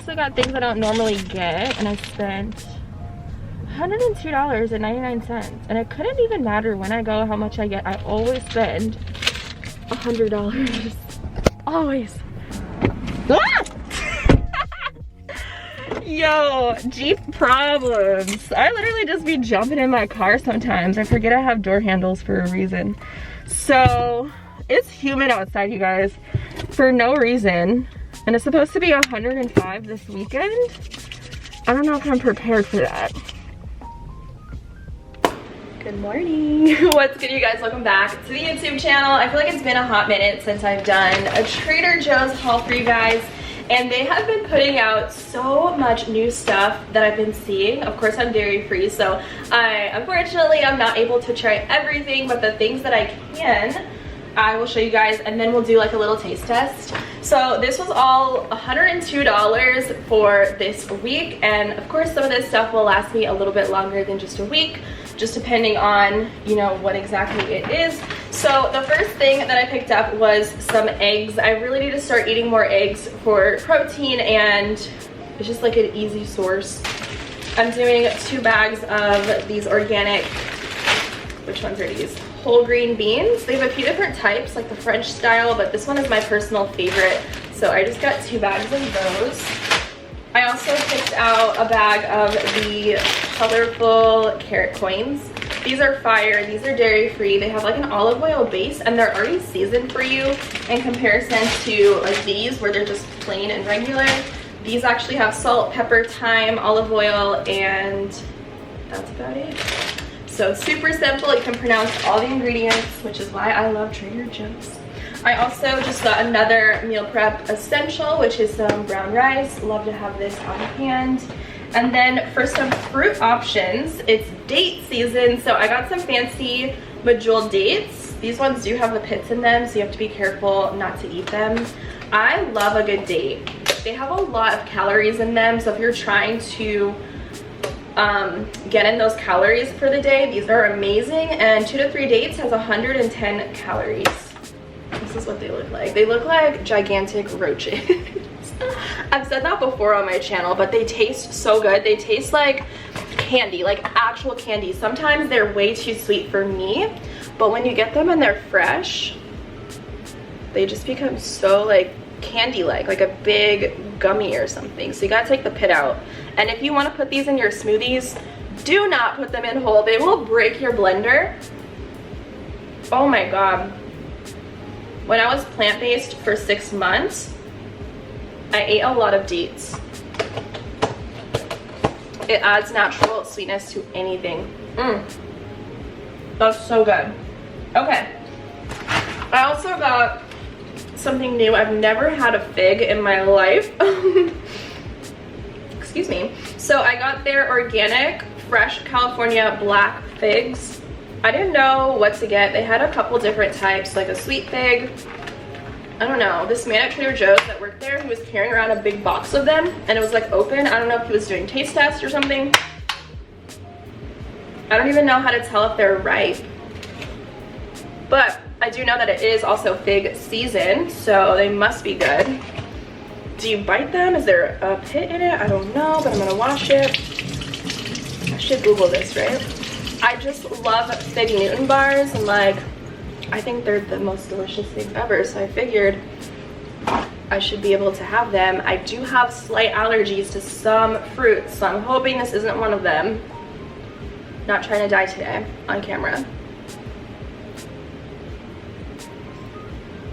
also got things I don't normally get, and I spent $102.99, and it couldn't even matter when I go how much I get. I always spend $100. Always. Ah! Yo, Jeep problems. I literally just be jumping in my car sometimes. I forget I have door handles for a reason. So it's humid outside, you guys, for no reason, and it's supposed to be 105 this weekend. I don't know if I'm prepared for that. Good morning. What's good, you guys? Welcome back to the YouTube channel. I feel like it's been a hot minute since I've done a Trader Joe's haul for you guys, and they have been putting out so much new stuff that I've been seeing. Of course, I'm dairy free, so unfortunately I'm not able to try everything, but the things that I can, I will show you guys, and then we'll do like a little taste test. So this was all $102 for this week, and of course some of this stuff will last me a little bit longer than just a week, just depending on, you know, what exactly it is. So the first thing that I picked up was some eggs. I really need to start eating more eggs for protein, and it's just like an easy source. I'm doing 2 bags of these organic, which ones are these? Whole green beans. They have a few different types, like the French style, but this one is my personal favorite. So I just got 2 bags of those. I also picked out a bag of the colorful carrot coins. These are fire. These are dairy free. They have like an olive oil base, and they're already seasoned for you in comparison to like these where they're just plain and regular. These actually have salt, pepper, thyme, olive oil, and that's about it. So super simple. You can pronounce all the ingredients, which is why I love Trader Joe's. I also just got another meal prep essential, which is some brown rice. Love to have this on hand. And then for some fruit options, it's date season. So I got some fancy Medjool Dates. These ones do have the pits in them, so you have to be careful not to eat them. I love a good date. They have a lot of calories in them, so if you're trying to get in those calories for the day, these are amazing. And 2 to 3 dates has 110 calories. This is what they look like. They look like gigantic roaches. I've said that before on my channel, but they taste so good. They taste like candy, like actual candy. Sometimes they're way too sweet for me, but when you get them and they're fresh, they just become so like candy-like, like a big gummy or something. So you gotta take the pit out. And if you want to put these in your smoothies, do not put them in whole. They will break your blender. Oh my god. When I was plant-based for 6 months, I ate a lot of dates. It adds natural sweetness to anything. That's so good. Okay. I also got something new. I've never had a fig in my life. Excuse me. So I got their organic, fresh California black figs. I didn't know what to get. They had a couple different types, like a sweet fig. I don't know. This man at Trader Joe's that worked there, he was carrying around a big box of them, and it was like open. I don't know if he was doing taste tests or something. I don't even know how to tell if they're ripe. But I do know that it is also fig season, so they must be good. Do you bite them? Is there a pit in it? I don't know, but I'm gonna wash it. I should Google this, right? I just love Fig Newton bars, and like, I think they're the most delicious thing ever, so I figured I should be able to have them. I do have slight allergies to some fruits, so I'm hoping this isn't one of them. Not trying to die today on camera.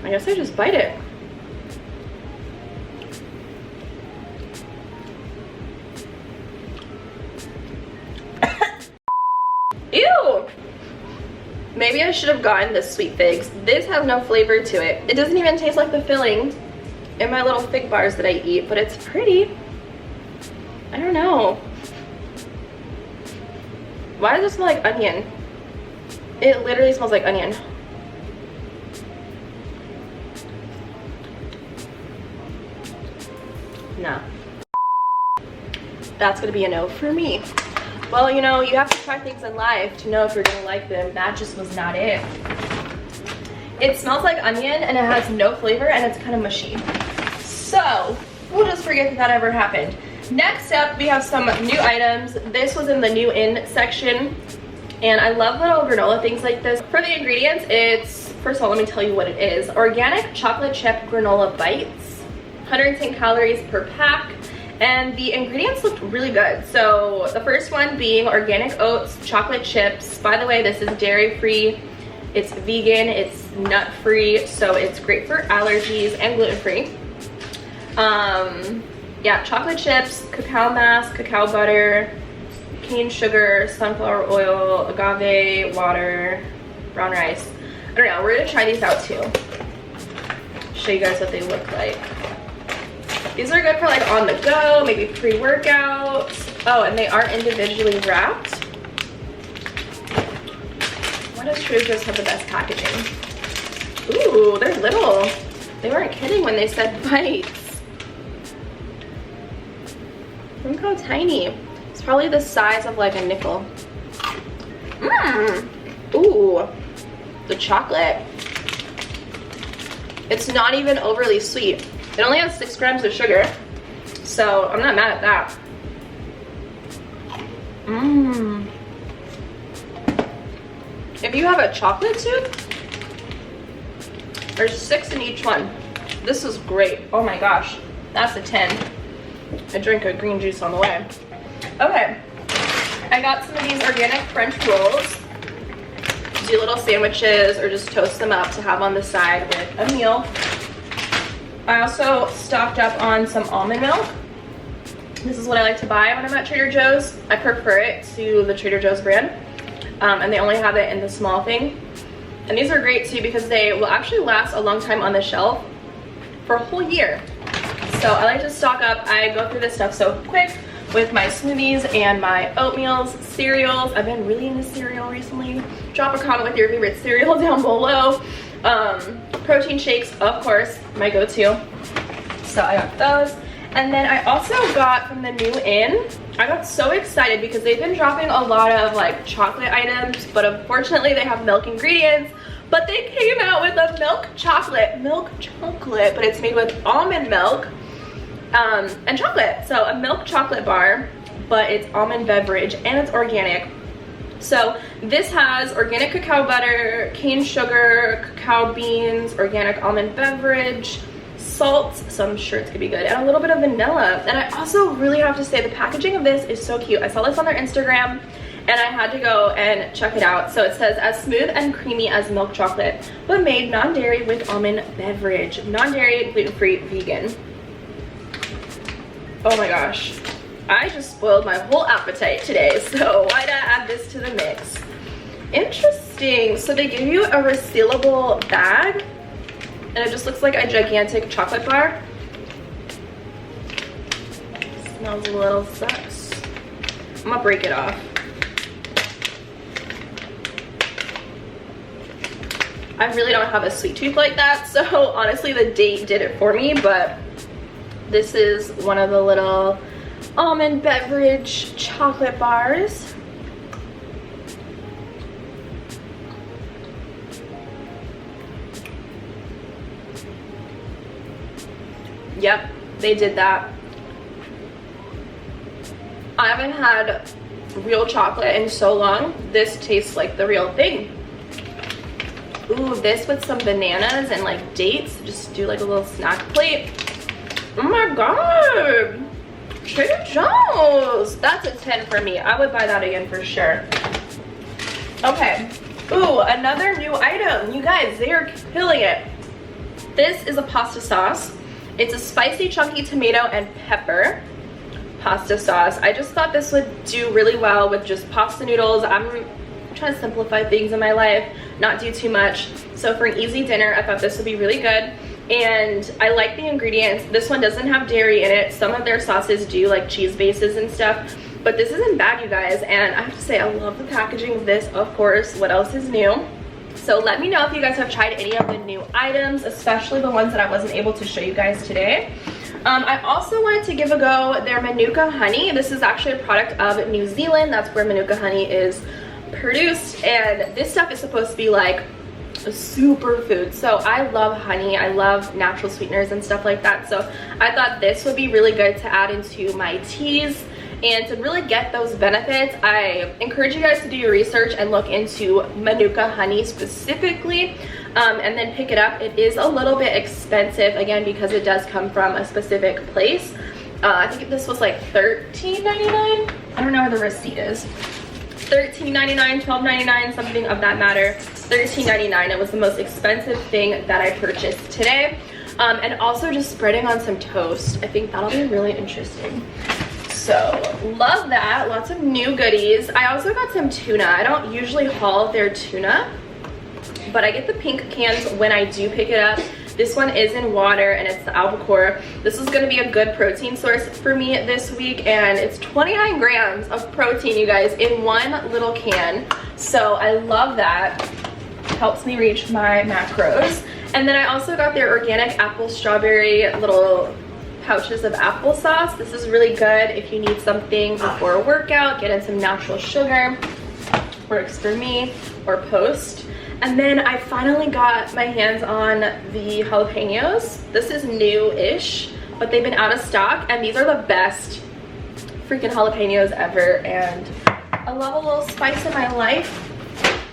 I guess I just bite it. Ew! Maybe I should have gotten the sweet figs. This has no flavor to it. It doesn't even taste like the filling in my little fig bars that I eat, but it's pretty. I don't know. Why does it smell like onion? It literally smells like onion. No. That's gonna be a no for me. Well, you know, you have to try things in life to know if you're gonna like them. That just was not it. It smells like onion and it has no flavor and it's kind of mushy. So we'll just forget that that ever happened. Next up, we have some new items. This was in the new in section, and I love little granola things like this. For the ingredients, it's, first of all, let me tell you what it is. Organic chocolate chip granola bites, 110 calories per pack, and the ingredients looked really good. So the first one being organic oats, chocolate chips. By the way, this is dairy-free, it's vegan, it's nut-free, so it's great for allergies and gluten-free. Yeah, chocolate chips, cacao mass, cacao butter, cane sugar, sunflower oil, agave, water, brown rice. I don't know, we're gonna try these out too. Show you guys what they look like. These are good for like on the go, maybe pre-workout. Oh, and they are individually wrapped. Why does Trader Joe's have the best packaging? Ooh, they're little. They weren't kidding when they said bites. Look how tiny. It's probably the size of like a nickel. Mmm. Ooh, the chocolate. It's not even overly sweet. It only has 6 grams of sugar, so I'm not mad at that. Mmm. If you have a chocolate tooth, there's 6 in each one. This is great. Oh my gosh, that's a 10. I drink a green juice on the way. Okay, I got some of these organic French rolls. Do little sandwiches or just toast them up to have on the side with a meal. I also stocked up on some almond milk. This is what I like to buy when I'm at Trader Joe's. I prefer it to the Trader Joe's brand. And they only have it in the small thing. And these are great too because they will actually last a long time on the shelf for a whole year. So I like to stock up. I go through this stuff so quick with my smoothies and my oatmeals, cereals. I've been really into cereal recently. Drop a comment with your favorite cereal down below. Protein shakes, of course, my go-to. So I got those. And then I also got from the new in, I got so excited because they've been dropping a lot of like chocolate items, but unfortunately they have milk ingredients. But they came out with a milk chocolate, but it's made with almond milk and chocolate. So a milk chocolate bar, but it's almond beverage and it's organic. So this has organic cacao butter, cane sugar, cacao beans, organic almond beverage, salt, so I'm sure it's gonna be good, and a little bit of vanilla. And I also really have to say the packaging of this is so cute. I saw this on their Instagram and I had to go and check it out. So it says, as smooth and creamy as milk chocolate, but made non-dairy with almond beverage. Non-dairy, gluten-free, vegan. Oh my gosh. I just spoiled my whole appetite today, so why not add this to the mix? Interesting. So they give you a resealable bag, and it just looks like a gigantic chocolate bar. Smells a little sus. I'm gonna break it off. I really don't have a sweet tooth like that, so honestly the date did it for me, but this is one of the little almond beverage chocolate bars. Yep, they did that. I haven't had real chocolate in so long. This tastes like the real thing. Ooh, this with some bananas and like dates. Just do like a little snack plate. Oh my god. Trader Joe's. That's a 10 for me. I would buy that again for sure. Okay. Ooh, another new item. You guys, they are killing it. This is a pasta sauce. It's a spicy chunky tomato and pepper pasta sauce. I just thought this would do really well with just pasta noodles. I'm trying to simplify things in my life, not do too much. So for an easy dinner, I thought this would be really good. And I like the ingredients. This one doesn't have dairy in it. Some of their sauces do, like cheese bases and stuff, but this isn't bad, you guys. And I have to say, I love the packaging of this, of course. What else is new? So let me know if you guys have tried any of the new items, especially the ones that I wasn't able to show you guys today. I also wanted to give a go their Manuka Honey. This is actually a product of New Zealand. That's where Manuka Honey is produced, and this stuff is supposed to be like a superfood. So I love honey, I love natural sweeteners and stuff like that. So I thought this would be really good to add into my teas. And to really get those benefits, I encourage you guys to do your research and look into Manuka Honey specifically, and then pick it up. It is a little bit expensive, again, because it does come from a specific place. I think this was like $13.99. I don't know where the receipt is. $13.99, $12.99, something of that matter. $13.99. It was the most expensive thing that I purchased today. And also just spreading on some toast. I think that'll be really interesting. So love that. Lots of new goodies. I also got some tuna. I don't usually haul their tuna, but I get the pink cans when I do pick it up. This one is in water and it's the albacore. This is going to be a good protein source for me this week, and it's 29 grams of protein, you guys, in one little can. So I love that. Helps me reach my macros. And then I also got their organic apple strawberry little pouches of applesauce. This is really good if you need something before a workout, get in some natural sugar. Works for me, or post. And then I finally got my hands on the jalapenos. This is new-ish, but they've been out of stock, and these are the best freaking jalapenos ever, and I love a little spice in my life.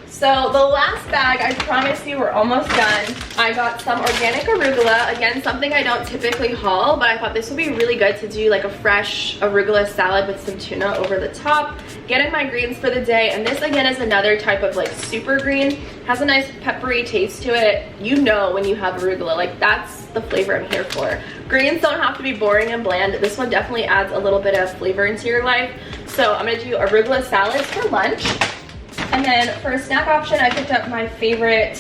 So the last bag, I promise you, we're almost done. I got some organic arugula. Again, something I don't typically haul, but I thought this would be really good to do like a fresh arugula salad with some tuna over the top. Get in my greens for the day. And this again is another type of like super green. Has a nice peppery taste to it. You know when you have arugula, like that's the flavor I'm here for. Greens don't have to be boring and bland. This one definitely adds a little bit of flavor into your life. So I'm gonna do arugula salads for lunch. And then for a snack option, I picked up my favorite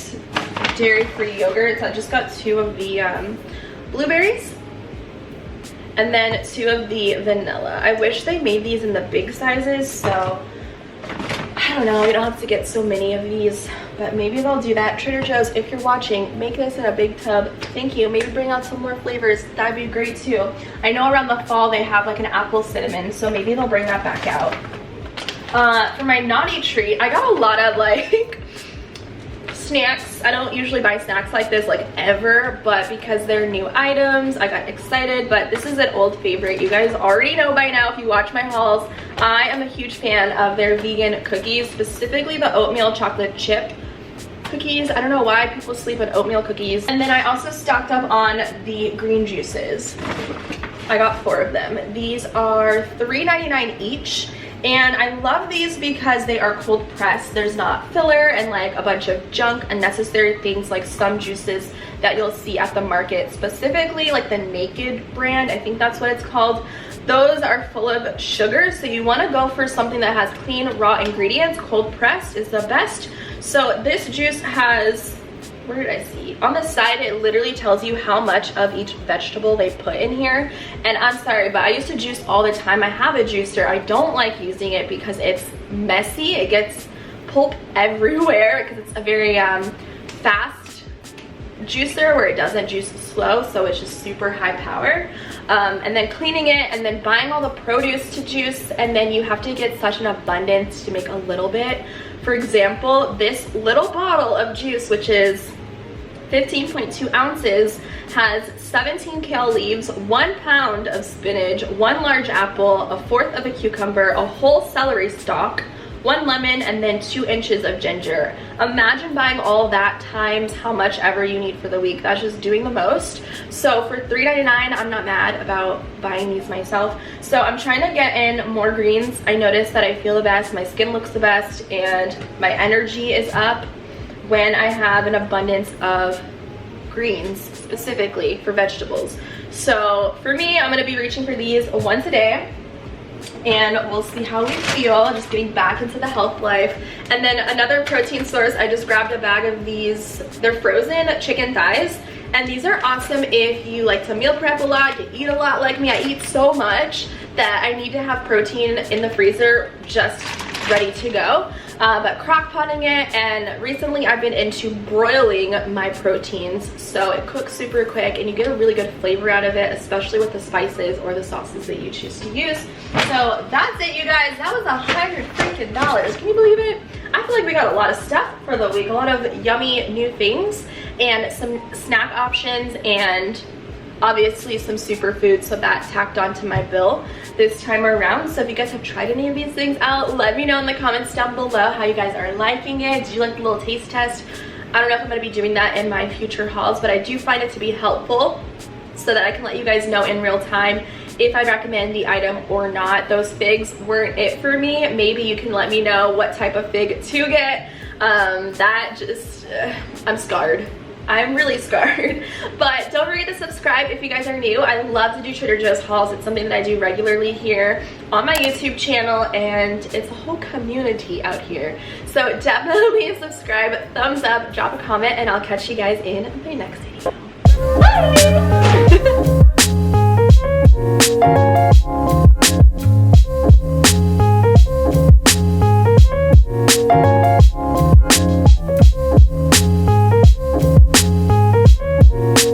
dairy-free yogurts. I just got 2 of the blueberries and then 2 of the vanilla. I wish they made these in the big sizes, so I don't know, we don't have to get so many of these, but maybe they'll do that. Trader Joe's, if you're watching, make this in a big tub. Thank you. Maybe bring out some more flavors. That'd be great too. I know around the fall they have like an apple cinnamon, so maybe they'll bring that back out. For my naughty treat, I got a lot of like snacks. I don't usually buy snacks like this like ever, but because they're new items, I got excited. But this is an old favorite. You guys already know by now if you watch my hauls. I am a huge fan of their vegan cookies, specifically the oatmeal chocolate chip cookies. I don't know why people sleep on oatmeal cookies. And then I also stocked up on the green juices. I got 4 of them. These are $3.99 each. And I love these because they are cold pressed. There's not filler and like a bunch of junk, unnecessary things like some juices that you'll see at the market, specifically like the Naked brand. I think that's what it's called. Those are full of sugar, so you want to go for something that has clean, raw ingredients. Cold pressed is the best. So this juice has, where did I see? On the side, it literally tells you how much of each vegetable they put in here. And I'm sorry, but I used to juice all the time. I have a juicer. I don't like using it because it's messy. It gets pulp everywhere because it's a very fast juicer where it doesn't juice slow, so it's just super high power. And then cleaning it and then buying all the produce to juice, and then you have to get such an abundance to make a little bit. For example, this little bottle of juice, which is 15.2 ounces, has 17 kale leaves, 1 pound of spinach, 1 large apple, 1/4 of a cucumber, a whole celery stalk, 1 lemon, and then 2 inches of ginger. Imagine buying all that times how much ever you need for the week. That's just doing the most. So for $3.99, I'm not mad about buying these myself. So I'm trying to get in more greens. I noticed that I feel the best, my skin looks the best, and my energy is up when I have an abundance of greens, specifically for vegetables. So for me, I'm gonna be reaching for these once a day, and we'll see how we feel, just getting back into the health life. And then another protein source, I just grabbed a bag of these. They're frozen chicken thighs, and these are awesome if you like to meal prep a lot, you eat a lot like me. I eat so much that I need to have protein in the freezer just ready to go. But crock potting it, and recently I've been into broiling my proteins, so it cooks super quick and you get a really good flavor out of it, especially with the spices or the sauces that you choose to use. So that's it, you guys. That was $100 freaking. Can you believe it? I feel like we got a lot of stuff for the week, a lot of yummy new things and some snack options, and obviously some superfoods, so that tacked onto my bill this time around. So if you guys have tried any of these things out, let me know in the comments down below how you guys are liking it. Did you like the little taste test? I don't know if I'm going to be doing that in my future hauls, but I do find it to be helpful so that I can let you guys know in real time if I recommend the item or not. Those figs weren't it for me. Maybe you can let me know what type of fig to get. I'm scarred. I'm really scarred. But don't forget to subscribe if you guys are new. I love to do Trader Joe's hauls. It's something that I do regularly here on my YouTube channel, and it's a whole community out here. So definitely subscribe, thumbs up, drop a comment, and I'll catch you guys in the next video. Bye!